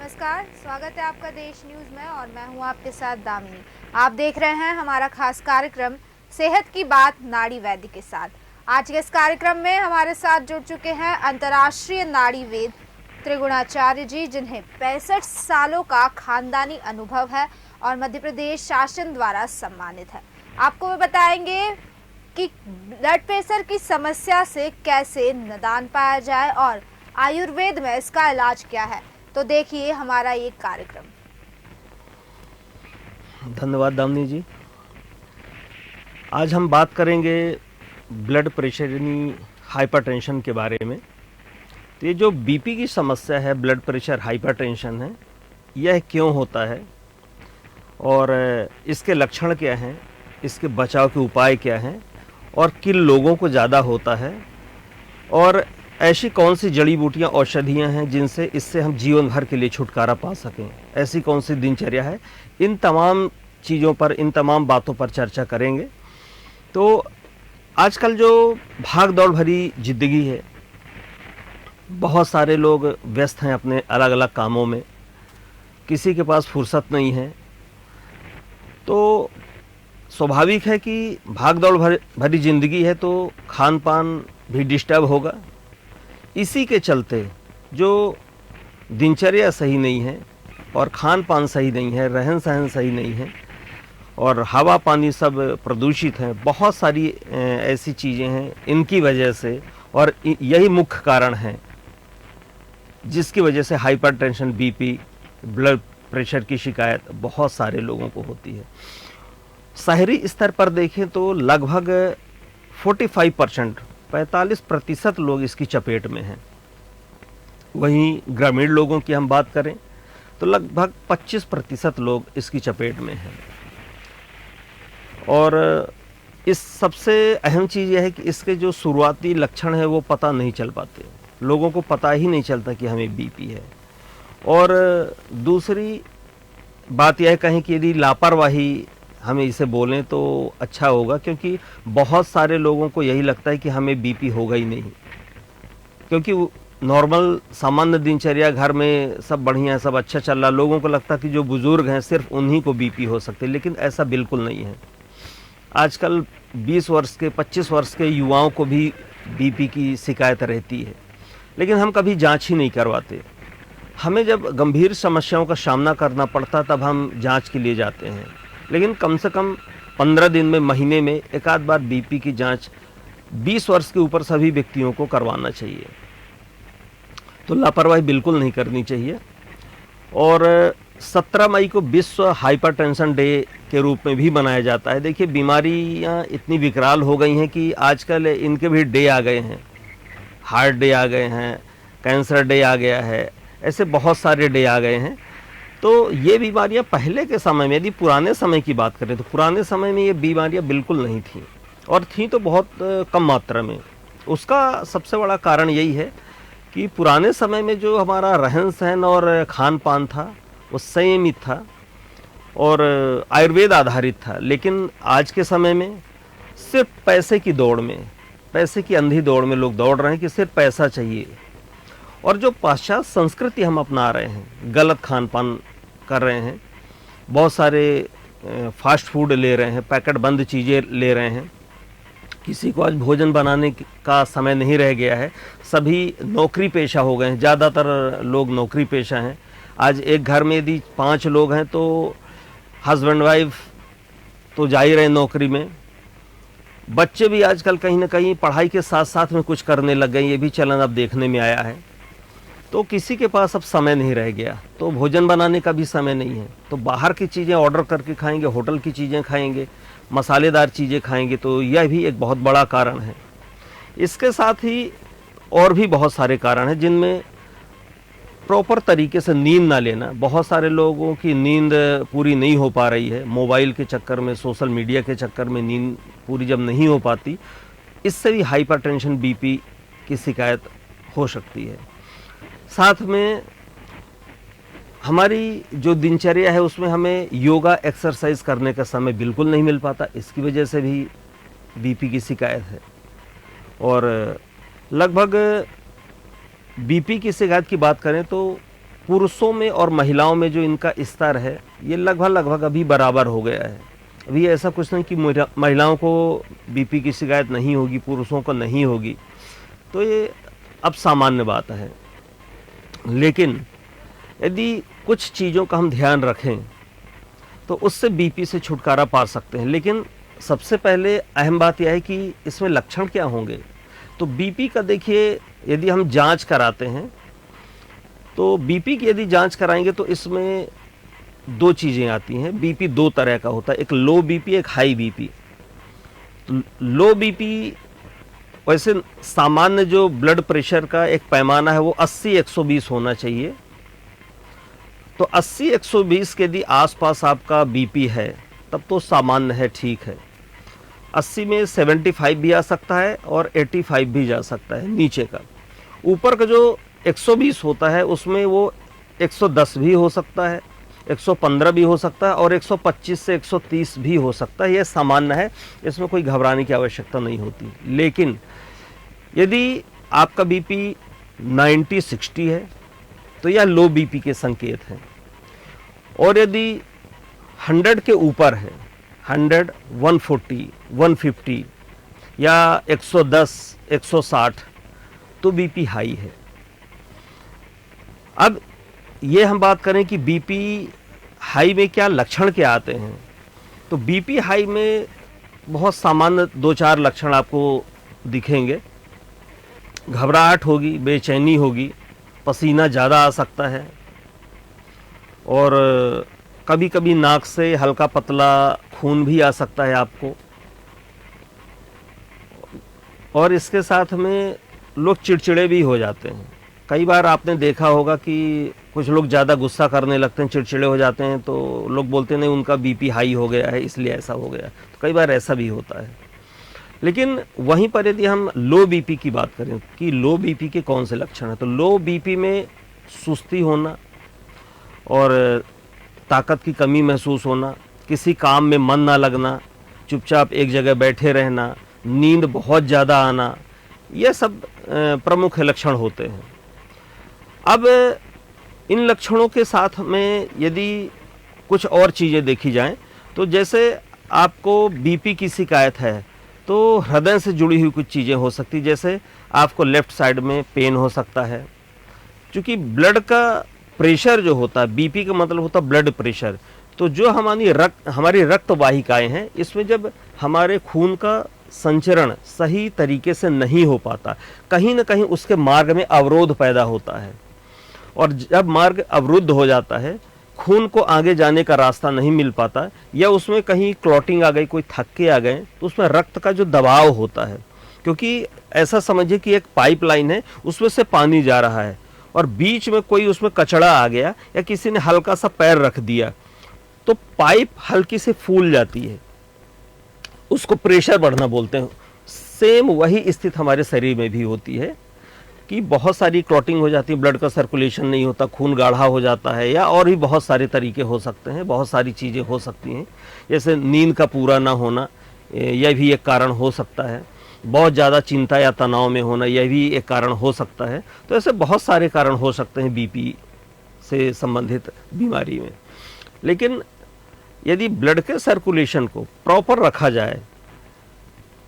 नमस्कार, स्वागत है आपका देश न्यूज में और मैं हूं आपके साथ दामिनी। आप देख रहे हैं हमारा खास कार्यक्रम सेहत की बात नाड़ी वैद्य के साथ। आज के इस कार्यक्रम में हमारे साथ जुड़ चुके हैं अंतर्राष्ट्रीय नाड़ी वैद्य त्रिगुणाचार्य जी, जिन्हें 65 सालों का खानदानी अनुभव है और मध्य प्रदेश शासन द्वारा सम्मानित है। आपको वे बताएंगे कि ब्लड प्रेशर की समस्या से कैसे निदान पाया जाए और आयुर्वेद में इसका इलाज क्या है। तो देखिए हमारा ये कार्यक्रम। धन्यवाद दामिनी जी। आज हम बात करेंगे ब्लड प्रेशर यानी हाइपरटेंशन के बारे में। तो ये जो बीपी की समस्या है, ब्लड प्रेशर हाइपरटेंशन है, यह क्यों होता है और इसके लक्षण क्या हैं, इसके बचाव के उपाय क्या हैं और किन लोगों को ज़्यादा होता है और ऐसी कौन सी जड़ी बूटियाँ औषधियाँ हैं जिनसे इससे हम जीवन भर के लिए छुटकारा पा सकें, ऐसी कौन सी दिनचर्या है। इन तमाम चीज़ों पर, इन तमाम बातों पर चर्चा करेंगे। तो आजकल जो भाग दौड़ भरी ज़िंदगी है, बहुत सारे लोग व्यस्त हैं अपने अलग अलग कामों में, किसी के पास फुर्सत नहीं है। तो स्वाभाविक है कि भाग दौड़ भरी ज़िंदगी है तो खान पान भी डिस्टर्ब होगा। इसी के चलते जो दिनचर्या सही नहीं है और खान पान सही नहीं है, रहन सहन सही नहीं है और हवा पानी सब प्रदूषित है, बहुत सारी ऐसी चीज़ें हैं इनकी वजह से, और यही मुख्य कारण है जिसकी वजह से हाइपरटेंशन, बीपी, ब्लड प्रेशर की शिकायत बहुत सारे लोगों को होती है। शहरी स्तर पर देखें तो लगभग 45% लोग इसकी चपेट में हैं। वहीं ग्रामीण लोगों की हम बात करें तो लगभग 25% लोग इसकी चपेट में हैं। और इस सबसे अहम चीज़ यह है कि इसके जो शुरुआती लक्षण हैं वो पता नहीं चल पाते, लोगों को पता ही नहीं चलता कि हमें बीपी है। और दूसरी बात यह कहें कि यदि लापरवाही हमें इसे बोलें तो अच्छा होगा, क्योंकि बहुत सारे लोगों को यही लगता है कि हमें बीपी होगा ही नहीं, क्योंकि नॉर्मल सामान्य दिनचर्या, घर में सब बढ़िया है, सब अच्छा चल रहा। लोगों को लगता है कि जो बुज़ुर्ग हैं सिर्फ उन्हीं को बीपी हो सकती है, लेकिन ऐसा बिल्कुल नहीं है। आजकल 20 वर्ष के, 25 वर्ष के युवाओं को भी बीपी की शिकायत रहती है, लेकिन हम कभी जाँच ही नहीं करवाते। हमें जब गंभीर समस्याओं का सामना करना पड़ता तब हम जाँच के लिए जाते हैं, लेकिन कम से कम 15 दिन में, महीने में एक आध बार बीपी की जांच 20 वर्ष के ऊपर सभी व्यक्तियों को करवाना चाहिए। तो लापरवाही बिल्कुल नहीं करनी चाहिए। और 17 मई को विश्व हाइपरटेंशन डे के रूप में भी मनाया जाता है। देखिए, बीमारियां इतनी विकराल हो गई हैं कि आजकल इनके भी डे आ गए हैं। हार्ट डे आ गए हैं, कैंसर डे आ गया है, ऐसे बहुत सारे डे आ गए हैं। तो ये बीमारियां पहले के समय में, यदि पुराने समय की बात करें तो पुराने समय में ये बीमारियां बिल्कुल नहीं थीं, और थीं तो बहुत कम मात्रा में। उसका सबसे बड़ा कारण यही है कि पुराने समय में जो हमारा रहन सहन और खान पान था वो संयमित था और आयुर्वेद आधारित था। लेकिन आज के समय में सिर्फ पैसे की दौड़ में, पैसे की अंधी दौड़ में लोग दौड़ रहे हैं कि सिर्फ पैसा चाहिए, और जो पाश्चात्य संस्कृति हम अपना रहे हैं, गलत खान पान कर रहे हैं, बहुत सारे फास्ट फूड ले रहे हैं, पैकेट बंद चीज़ें ले रहे हैं। किसी को आज भोजन बनाने का समय नहीं रह गया है, सभी नौकरी पेशा हो गए हैं, ज़्यादातर लोग नौकरी पेशा हैं। आज एक घर में यदि 5 लोग हैं तो हस्बैंड वाइफ तो जा ही रहे नौकरी में। बच्चे भी आजकल कहीं ना कहीं पढ़ाई के साथ साथ में कुछ करने लग गए, ये भी चलन अब देखने में आया है। तो किसी के पास अब समय नहीं रह गया, तो भोजन बनाने का भी समय नहीं है, तो बाहर की चीज़ें ऑर्डर करके खाएंगे, होटल की चीज़ें खाएंगे, मसालेदार चीज़ें खाएंगे। तो यह भी एक बहुत बड़ा कारण है। इसके साथ ही और भी बहुत सारे कारण हैं, जिनमें प्रॉपर तरीके से नींद ना लेना। बहुत सारे लोगों की नींद पूरी नहीं हो पा रही है, मोबाइल के चक्कर में, सोशल मीडिया के चक्कर में नींद पूरी जब नहीं हो पाती, इससे भी हाइपरटेंशन, बीपी की शिकायत हो सकती है। साथ में हमारी जो दिनचर्या है उसमें हमें योगा, एक्सरसाइज करने का समय बिल्कुल नहीं मिल पाता, इसकी वजह से भी बीपी की शिकायत है। और लगभग बीपी की शिकायत की बात करें तो पुरुषों में और महिलाओं में जो इनका स्तर है ये लगभग अभी बराबर हो गया है। अभी ऐसा कुछ नहीं कि महिलाओं को बीपी की शिकायत नहीं होगी, पुरुषों को नहीं होगी, तो ये अब सामान्य बात है। लेकिन यदि कुछ चीज़ों का हम ध्यान रखें तो उससे बीपी से छुटकारा पा सकते हैं। लेकिन सबसे पहले अहम बात यह है कि इसमें लक्षण क्या होंगे। तो बीपी का देखिए, यदि हम जांच कराते हैं तो बीपी की यदि जांच कराएंगे तो इसमें दो चीज़ें आती हैं। बीपी दो तरह का होता है, एक लो बीपी, एक हाई बीपी। लो बीपी वैसे सामान्य जो ब्लड प्रेशर का एक पैमाना है वो 80-120 होना चाहिए। तो 80-120 के यदि आसपास आपका बीपी है तब तो सामान्य है, ठीक है। 80 में 75 भी आ सकता है और 85 भी जा सकता है नीचे का। ऊपर का जो 120 होता है उसमें वो 110 भी हो सकता है, 115 भी हो सकता है और 125 से 130 भी हो सकता है। यह सामान्य है, इसमें कोई घबराने की आवश्यकता नहीं होती। लेकिन यदि आपका बीपी 90-60 है तो यह लो बीपी के संकेत हैं। और यदि 100 के ऊपर है, 100, 140, 150 या 110, 160 तो बीपी हाई है। अब ये हम बात करें कि बीपी हाई में क्या लक्षण क्या आते हैं। तो बीपी हाई में बहुत सामान्य 2-4 लक्षण आपको दिखेंगे। घबराहट होगी, बेचैनी होगी, पसीना ज़्यादा आ सकता है और कभी कभी नाक से हल्का पतला खून भी आ सकता है आपको। और इसके साथ में लोग चिड़चिड़े भी हो जाते हैं। कई बार आपने देखा होगा कि कुछ लोग ज़्यादा गुस्सा करने लगते हैं, चिड़चिड़े हो जाते हैं, तो लोग बोलते नहीं उनका बीपी हाई हो गया है इसलिए ऐसा हो गया। तो कई बार ऐसा भी होता है। लेकिन वहीं पर यदि हम लो बीपी की बात करें कि लो बीपी के कौन से लक्षण हैं, तो लो बीपी में सुस्ती होना और ताकत की कमी महसूस होना, किसी काम में मन ना लगना, चुपचाप एक जगह बैठे रहना, नींद बहुत ज़्यादा आना, ये सब प्रमुख लक्षण होते हैं। अब इन लक्षणों के साथ में यदि कुछ और चीज़ें देखी जाएं तो जैसे आपको बीपी की शिकायत है तो हृदय से जुड़ी हुई कुछ चीज़ें हो सकती, जैसे आपको लेफ़्ट साइड में पेन हो सकता है। क्योंकि ब्लड का प्रेशर जो होता है, बीपी का मतलब होता है ब्लड प्रेशर, तो जो हमारी रक्त वाहिकाएं हैं इसमें जब हमारे खून का संचरण सही तरीके से नहीं हो पाता, कहीं ना कहीं उसके मार्ग में अवरोध पैदा होता है। और जब मार्ग अवरुद्ध हो जाता है, खून को आगे जाने का रास्ता नहीं मिल पाता या उसमें कहीं क्लॉटिंग आ गई, कोई थक्के आ गए, तो उसमें रक्त का जो दबाव होता है, क्योंकि ऐसा समझिए कि एक पाइपलाइन है, उसमें से पानी जा रहा है और बीच में कोई उसमें कचड़ा आ गया या किसी ने हल्का सा पैर रख दिया तो पाइप हल्की से फूल जाती है, उसको प्रेशर बढ़ना बोलते हैं। सेम वही स्थिति हमारे शरीर में भी होती है कि बहुत सारी क्लॉटिंग हो जाती है, ब्लड का सर्कुलेशन नहीं होता, खून गाढ़ा हो जाता है, या और भी बहुत सारे तरीके हो सकते हैं, बहुत सारी चीज़ें हो सकती हैं। जैसे नींद का पूरा ना होना, यह भी एक कारण हो सकता है। बहुत ज़्यादा चिंता या तनाव में होना, यह भी एक कारण हो सकता है। तो ऐसे बहुत सारे कारण हो सकते हैं बीपी से संबंधित बीमारी में। लेकिन यदि ब्लड के सर्कुलेशन को प्रॉपर रखा जाए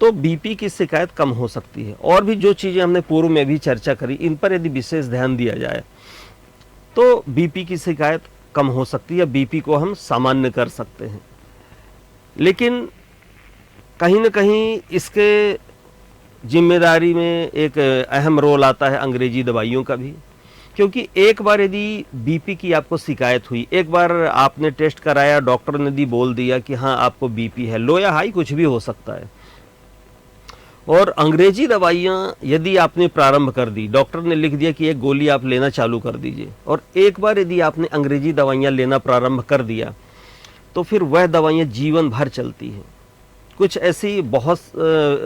तो बीपी की शिकायत कम हो सकती है। और भी जो चीज़ें हमने पूर्व में भी चर्चा करी, इन पर यदि विशेष ध्यान दिया जाए तो बीपी की शिकायत कम हो सकती है या बीपी को हम सामान्य कर सकते हैं। लेकिन कहीं न कहीं इसके जिम्मेदारी में एक अहम रोल आता है अंग्रेजी दवाइयों का भी, क्योंकि एक बार यदि बीपी की आपको शिकायत हुई, एक बार आपने टेस्ट कराया, डॉक्टर ने भी बोल दिया कि हाँ आपको बीपी है, लो या हाई कुछ भी हो सकता है, और अंग्रेजी दवाइयाँ यदि आपने प्रारंभ कर दी, डॉक्टर ने लिख दिया कि एक गोली आप लेना चालू कर दीजिए, और एक बार यदि आपने अंग्रेजी दवाइयाँ लेना प्रारंभ कर दिया तो फिर वह दवाइयाँ जीवन भर चलती हैं। कुछ ऐसी बहुत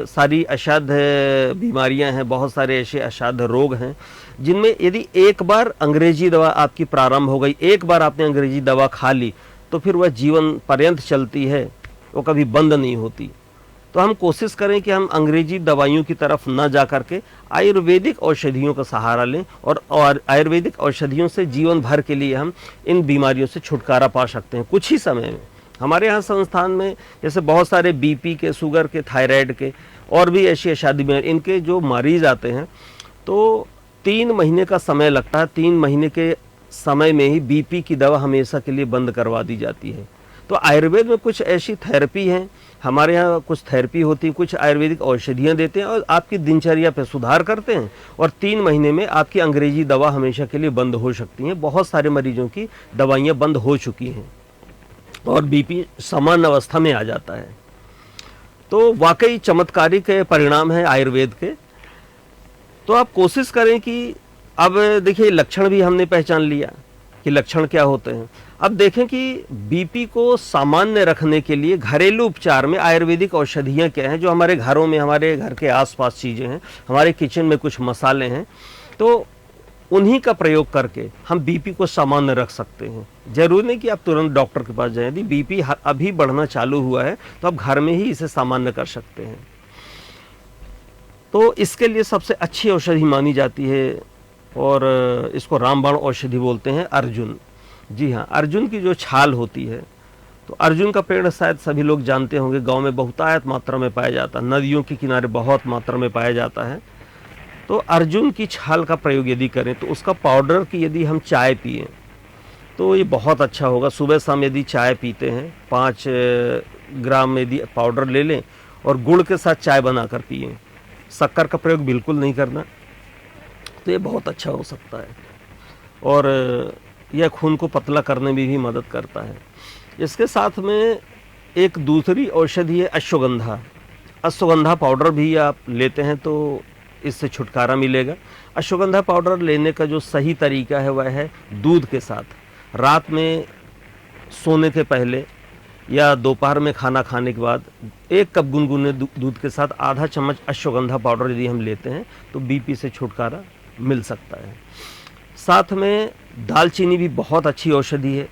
सारी असाध्य बीमारियां हैं, बहुत सारे ऐसे असाध्य रोग हैं जिनमें यदि एक बार अंग्रेजी दवा आपकी प्रारंभ हो गई, एक बार आपने अंग्रेजी दवा खा ली तो फिर वह जीवन पर्यंत चलती है, वो कभी बंद नहीं होती। तो हम कोशिश करें कि हम अंग्रेजी दवाइयों की तरफ न जा करके आयुर्वेदिक औषधियों का सहारा लें और आयुर्वेदिक औषधियों से जीवन भर के लिए हम इन बीमारियों से छुटकारा पा सकते हैं कुछ ही समय में। हमारे यहाँ संस्थान में जैसे बहुत सारे बीपी के, शुगर के, थायराइड के और भी ऐसी शादी में इनके जो मरीज आते हैं तो 3 महीने का समय लगता है। 3 महीने के समय में ही बीपी की दवा हमेशा के लिए बंद करवा दी जाती है। तो आयुर्वेद में कुछ ऐसी थेरेपी हैं, हमारे यहाँ कुछ थेरेपी होती है, कुछ आयुर्वेदिक औषधियाँ देते हैं और आपकी दिनचर्या पे सुधार करते हैं और 3 महीने में आपकी अंग्रेजी दवा हमेशा के लिए बंद हो सकती हैं। बहुत सारे मरीजों की दवाइयाँ बंद हो चुकी हैं और बीपी सामान्य अवस्था में आ जाता है। तो वाकई चमत्कारिक परिणाम है आयुर्वेद के। तो आप कोशिश करें कि अब देखिए लक्षण भी हमने पहचान लिया कि लक्षण क्या होते हैं। अब देखें कि बीपी को सामान्य रखने के लिए घरेलू उपचार में आयुर्वेदिक औषधियाँ क्या हैं जो हमारे घरों में, हमारे घर के आसपास चीज़ें हैं, हमारे किचन में कुछ मसाले हैं, तो उन्हीं का प्रयोग करके हम बीपी को सामान्य रख सकते हैं। जरूरी नहीं कि आप तुरंत डॉक्टर के पास जाएं। यदि बीपी अभी बढ़ना चालू हुआ है तो आप घर में ही इसे सामान्य कर सकते हैं। तो इसके लिए सबसे अच्छी औषधि मानी जाती है और इसको रामबाण औषधि बोलते हैं, अर्जुन। जी हाँ, अर्जुन की जो छाल होती है, तो अर्जुन का पेड़ शायद सभी लोग जानते होंगे, गांव में बहुतायत मात्रा में पाया जाता है, नदियों के किनारे बहुत मात्रा में पाया जाता है। तो अर्जुन की छाल का प्रयोग यदि करें तो उसका पाउडर की यदि हम चाय पिएं तो ये बहुत अच्छा होगा। सुबह शाम यदि चाय पीते हैं 5 ग्राम यदि पाउडर ले लें और गुड़ के साथ चाय बनाकर पिएं, शक्कर का प्रयोग बिल्कुल नहीं करना, तो ये बहुत अच्छा हो सकता है और यह खून को पतला करने में भी मदद करता है। इसके साथ में एक दूसरी औषधि है अश्वगंधा। अश्वगंधा पाउडर भी आप लेते हैं तो इससे छुटकारा मिलेगा। अश्वगंधा पाउडर लेने का जो सही तरीका है वह है दूध के साथ रात में सोने के पहले या दोपहर में खाना खाने के बाद 1 कप गुनगुने दूध के साथ आधा चम्मच अश्वगंधा पाउडर यदि हम लेते हैं तो बीपी से छुटकारा मिल सकता है। साथ में दालचीनी भी बहुत अच्छी औषधि है।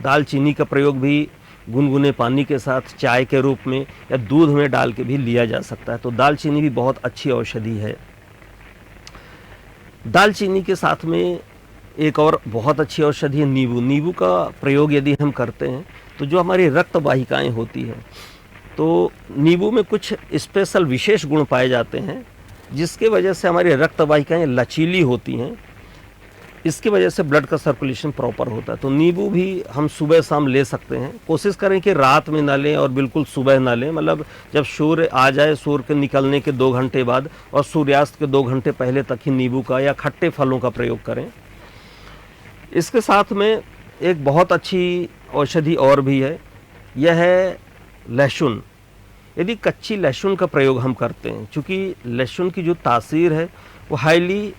दालचीनी का प्रयोग भी गुनगुने पानी के साथ चाय के रूप में या दूध में डाल के भी लिया जा सकता है। तो दालचीनी भी बहुत अच्छी औषधि है। दालचीनी के साथ में एक और बहुत अच्छी औषधि है नींबू। नींबू का प्रयोग यदि हम करते हैं तो जो हमारी रक्त वाहिकाएँ होती हैं, तो नींबू में कुछ स्पेशल विशेष गुण पाए जाते हैं जिसके वजह से हमारी रक्त वाहिकाएँ लचीली होती हैं। इसकी वजह से ब्लड का सर्कुलेशन प्रॉपर होता है। तो नींबू भी हम सुबह शाम ले सकते हैं। कोशिश करें कि रात में ना लें और बिल्कुल सुबह ना लें, मतलब जब सूर्य आ जाए, सूर्य के निकलने के 2 घंटे बाद और सूर्यास्त के 2 घंटे पहले तक ही नींबू का या खट्टे फलों का प्रयोग करें। इसके साथ में एक बहुत अच्छी औषधि और भी है, यह है लहसुन। यदि कच्ची लहसुन का प्रयोग हम करते हैं, चूँकि लहसुन की जो तासीर है वो हाईली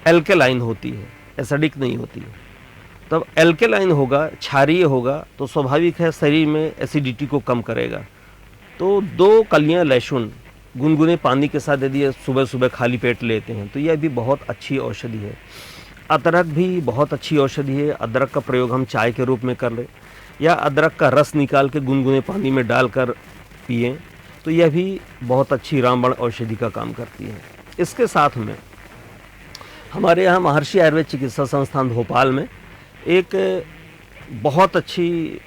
एल्केलाइन होती है, एसिडिक नहीं होती है। तब एल्केलाइन होगा, क्षारीय होगा, तो स्वाभाविक है शरीर में एसिडिटी को कम करेगा। तो 2 कलियां लहसुन गुनगुने पानी के साथ यदि सुबह सुबह खाली पेट लेते हैं तो यह भी बहुत अच्छी औषधि है। अदरक भी बहुत अच्छी औषधि है। अदरक का प्रयोग हम चाय के रूप में कर लें या अदरक का रस निकाल के गुनगुने पानी में डालकर पिएं तो यह भी बहुत अच्छी रामबाण औषधि का काम करती है। इसके साथ में हमारे यहाँ महर्षि आयुर्वेद चिकित्सा संस्थान भोपाल में एक बहुत अच्छी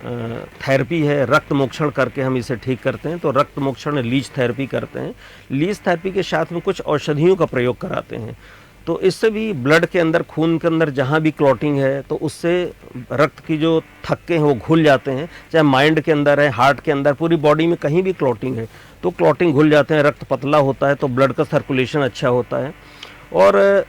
थेरेपी है, रक्त मोक्षण करके हम इसे ठीक करते हैं। तो रक्त मोक्षण लीच थेरेपी करते हैं। लीच थेरेपी के साथ में कुछ औषधियों का प्रयोग कराते हैं। तो इससे भी ब्लड के अंदर, खून के अंदर जहाँ भी क्लॉटिंग है तो उससे रक्त की जो थक्के हैं वो घुल जाते हैं। चाहे माइंड के अंदर है, हार्ट के अंदर, पूरी बॉडी में कहीं भी क्लॉटिंग है तो क्लॉटिंग घुल जाते हैं, रक्त पतला होता है, तो ब्लड का सर्कुलेशन अच्छा होता है। और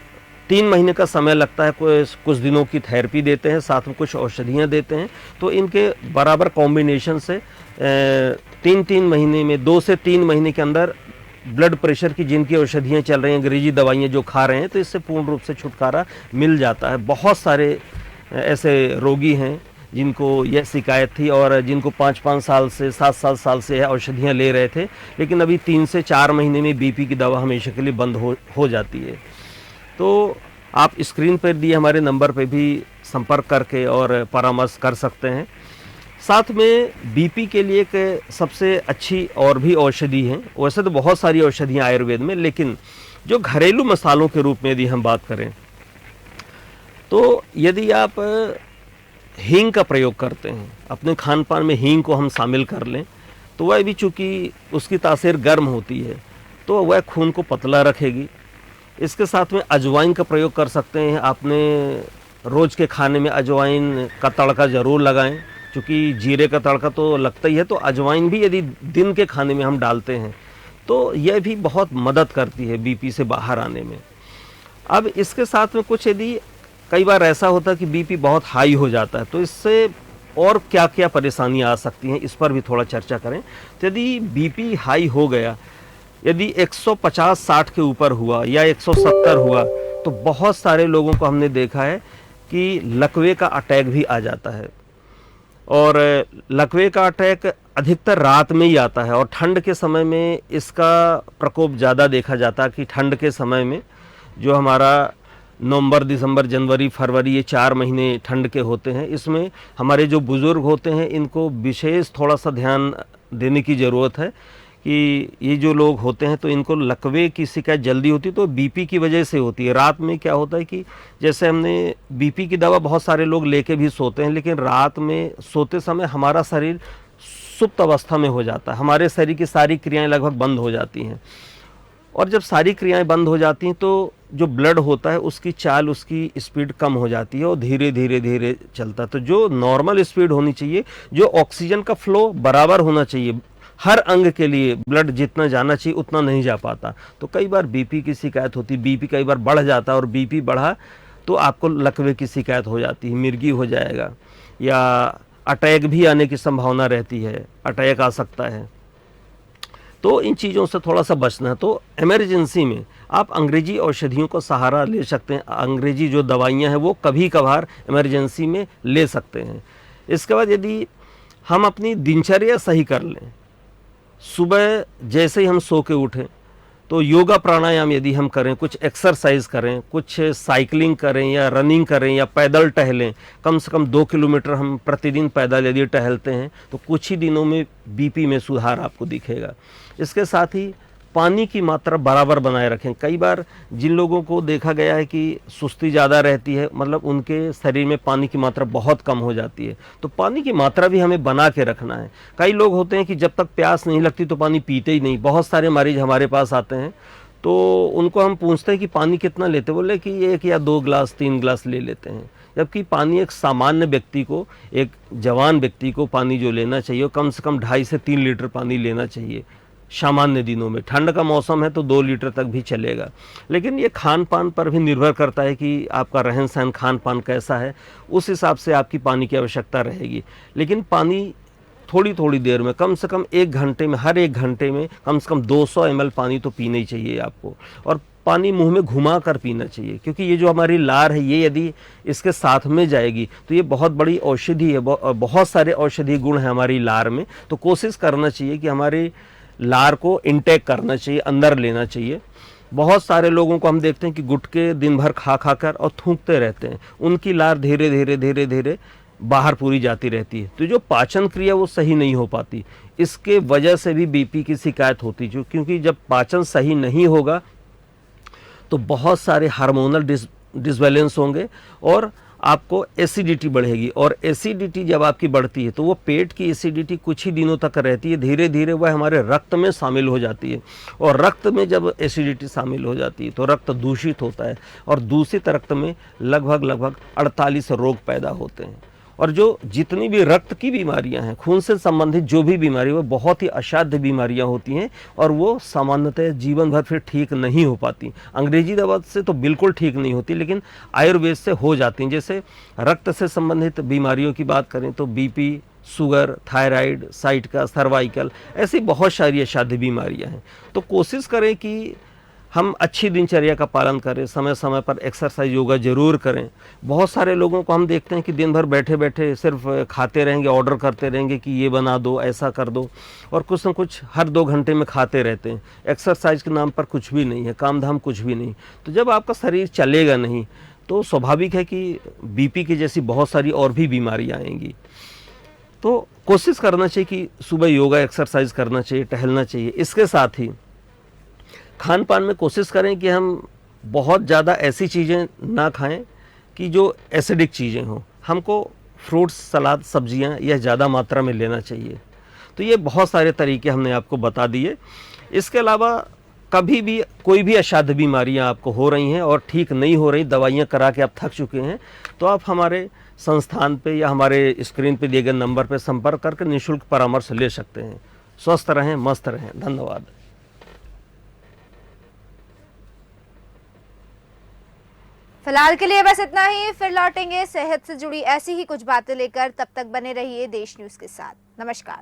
3 महीने का समय लगता है। कुछ दिनों की थेरेपी देते हैं, साथ में कुछ औषधियाँ देते हैं। तो इनके बराबर कॉम्बिनेशन से 3-3 महीने में, 2 से 3 महीने के अंदर ब्लड प्रेशर की जिनकी औषधियाँ चल रही हैं, अंग्रेजी दवाइयाँ जो खा रहे हैं, तो इससे पूर्ण रूप से छुटकारा मिल जाता है। बहुत सारे ऐसे रोगी हैं जिनको यह शिकायत थी और जिनको 5-5 साल से 7-7 साल से औषधियाँ ले रहे थे, लेकिन अभी 3 से 4 महीने में बीपी की दवा हमेशा के लिए बंद हो जाती है। तो आप स्क्रीन पर दिए हमारे नंबर पे भी संपर्क करके और परामर्श कर सकते हैं। साथ में बीपी के लिए एक सबसे अच्छी और भी औषधि है। वैसे तो बहुत सारी औषधियाँ आयुर्वेद में, लेकिन जो घरेलू मसालों के रूप में यदि हम बात करें तो यदि आप हींग का प्रयोग करते हैं, अपने खान पान में हींग को हम शामिल कर लें, तो वह भी चूँकि उसकी तासीर गर्म होती है तो वह खून को पतला रखेगी। इसके साथ में अजवाइन का प्रयोग कर सकते हैं। आपने रोज़ के खाने में अजवाइन का तड़का ज़रूर लगाएं, क्योंकि जीरे का तड़का तो लगता ही है, तो अजवाइन भी यदि दिन के खाने में हम डालते हैं तो यह भी बहुत मदद करती है बीपी से बाहर आने में। अब इसके साथ में कुछ यदि कई बार ऐसा होता है कि बीपी बहुत हाई हो जाता है, तो इससे और क्या क्या परेशानियां आ सकती हैं, इस पर भी थोड़ा चर्चा करें। तो यदि बीपी हाई हो गया, यदि 150-60 के ऊपर हुआ या 170 हुआ, तो बहुत सारे लोगों को हमने देखा है कि लकवे का अटैक भी आ जाता है। और लकवे का अटैक अधिकतर रात में ही आता है, और ठंड के समय में इसका प्रकोप ज़्यादा देखा जाता है कि ठंड के समय में जो हमारा नवंबर, दिसंबर, जनवरी, फरवरी, ये 4 महीने ठंड के होते हैं, इसमें हमारे जो बुज़ुर्ग होते हैं इनको विशेष थोड़ा सा ध्यान देने की ज़रूरत है कि ये जो लोग होते हैं तो इनको लकवे की शिकायत जल्दी होती है, तो बीपी की वजह से होती है। रात में क्या होता है कि जैसे हमने बीपी की दवा बहुत सारे लोग लेके भी सोते हैं, लेकिन रात में सोते समय हमारा शरीर सुप्त अवस्था में हो जाता है, हमारे शरीर की सारी क्रियाएं लगभग बंद हो जाती हैं, और जब सारी क्रियाएं बंद हो जाती हैं तो जो ब्लड होता है उसकी चाल, उसकी स्पीड कम हो जाती है और धीरे धीरे धीरे चलता है। तो जो नॉर्मल स्पीड होनी चाहिए, जो ऑक्सीजन का फ्लो बराबर होना चाहिए, हर अंग के लिए ब्लड जितना जाना चाहिए उतना नहीं जा पाता, तो कई बार बीपी की शिकायत होती है। बीपी कई बार बढ़ जाता है, और बीपी बढ़ा तो आपको लकवे की शिकायत हो जाती है, मिर्गी हो जाएगा, या अटैक भी आने की संभावना रहती है, अटैक आ सकता है। तो इन चीज़ों से थोड़ा सा बचना है। तो इमरजेंसी में आप अंग्रेजी औषधियों का सहारा ले सकते हैं। अंग्रेजी जो दवाइयाँ हैं वो कभी कभार इमरजेंसी में ले सकते हैं। इसके बाद यदि हम अपनी दिनचर्या सही कर लें, सुबह जैसे ही हम सो के उठें तो योगा प्राणायाम यदि हम करें, कुछ एक्सरसाइज करें, कुछ साइकिलिंग करें या रनिंग करें या पैदल टहलें, कम से कम 2 किलोमीटर हम प्रतिदिन पैदल यदि टहलते हैं तो कुछ ही दिनों में बीपी में सुधार आपको दिखेगा। इसके साथ ही पानी की मात्रा बराबर बनाए रखें। कई बार जिन लोगों को देखा गया है कि सुस्ती ज़्यादा रहती है, मतलब उनके शरीर में पानी की मात्रा बहुत कम हो जाती है, तो पानी की मात्रा भी हमें बना के रखना है। कई लोग होते हैं कि जब तक प्यास नहीं लगती तो पानी पीते ही नहीं। बहुत सारे मरीज हमारे पास आते हैं तो उनको हम पूछते हैं कि पानी कितना लेते, बोले कि 1 या 2 गिलास 3 गिलास ले लेते हैं। जबकि पानी एक सामान्य व्यक्ति को, एक जवान व्यक्ति को पानी जो लेना चाहिए कम से कम 2.5 से 3 लीटर पानी लेना चाहिए सामान्य दिनों में। ठंड का मौसम है तो 2 लीटर तक भी चलेगा। लेकिन ये खान पान पर भी निर्भर करता है कि आपका रहन सहन, खान पान कैसा है, उस हिसाब से आपकी पानी की आवश्यकता रहेगी। लेकिन पानी थोड़ी थोड़ी देर में, कम से कम 1 घंटे में, हर 1 घंटे में कम से कम 200 ml पानी तो पीना ही चाहिए आपको। और पानी मुंह में घुमा कर पीना चाहिए, क्योंकि ये जो हमारी लार है ये यदि इसके साथ में जाएगी तो ये बहुत बड़ी औषधि है। बहुत सारे औषधि गुण हैं हमारी लार में, तो कोशिश करना चाहिए कि हमारी लार को इंटेक करना चाहिए, अंदर लेना चाहिए। बहुत सारे लोगों को हम देखते हैं कि गुटके दिन भर खा खा कर और थूकते रहते हैं, उनकी लार धीरे धीरे धीरे धीरे बाहर पूरी जाती रहती है, तो जो पाचन क्रिया वो सही नहीं हो पाती। इसके वजह से भी बीपी की शिकायत होती है, क्योंकि जब पाचन सही नहीं होगा तो बहुत सारे हार्मोनल डिसबैलेंस होंगे और आपको एसिडिटी बढ़ेगी। और एसिडिटी जब आपकी बढ़ती है तो वो पेट की एसिडिटी कुछ ही दिनों तक रहती है, धीरे धीरे वह हमारे रक्त में शामिल हो जाती है। और रक्त में जब एसिडिटी शामिल हो जाती है तो रक्त दूषित होता है, और दूषित रक्त में लगभग 48 रोग पैदा होते हैं। और जो जितनी भी रक्त की बीमारियां हैं, खून से संबंधित जो भी बीमारी, वो बहुत ही असाध्य बीमारियां होती हैं, और वो सामान्यतः जीवन भर फिर ठीक नहीं हो पाती। अंग्रेजी दवा से तो बिल्कुल ठीक नहीं होती, लेकिन आयुर्वेद से हो जाती हैं। जैसे रक्त से संबंधित बीमारियों की बात करें तो BP, sugar, thyroid, sciatica, cervical, ऐसी बहुत सारी असाध्य बीमारियां हैं। तो कोशिश करें कि हम अच्छी दिनचर्या का पालन करें, समय समय पर एक्सरसाइज, योगा जरूर करें। बहुत सारे लोगों को हम देखते हैं कि दिन भर बैठे बैठे सिर्फ खाते रहेंगे, ऑर्डर करते रहेंगे कि ये बना दो, ऐसा कर दो, और कुछ न कुछ हर 2 घंटे में खाते रहते हैं। एक्सरसाइज के नाम पर कुछ भी नहीं है, काम धाम कुछ भी नहीं। तो जब आपका शरीर चलेगा नहीं तो स्वाभाविक है कि बीपी की जैसी बहुत सारी और भी बीमारियाँ आएंगी। तो कोशिश करना चाहिए कि सुबह योगा एक्सरसाइज करना चाहिए, टहलना चाहिए। इसके साथ ही खान पान में कोशिश करें कि हम बहुत ज़्यादा ऐसी चीज़ें ना खाएं कि जो एसिडिक चीज़ें हों। हमको फ्रूट्स, सलाद, सब्जियां यह ज़्यादा मात्रा में लेना चाहिए। तो ये बहुत सारे तरीके हमने आपको बता दिए। इसके अलावा कभी भी कोई भी असाध्य बीमारियां आपको हो रही हैं और ठीक नहीं हो रही, दवाइयां करा के आप थक चुके हैं, तो आप हमारे संस्थान पे या हमारे स्क्रीन पे दिए गए नंबर पे संपर्क करके निःशुल्क परामर्श ले सकते हैं। स्वस्थ रहें, मस्त रहें। धन्यवाद। फिलहाल के लिए बस इतना ही। फिर लौटेंगे सेहत से जुड़ी ऐसी ही कुछ बातें लेकर। तब तक बने रहिए देश न्यूज के साथ। नमस्कार।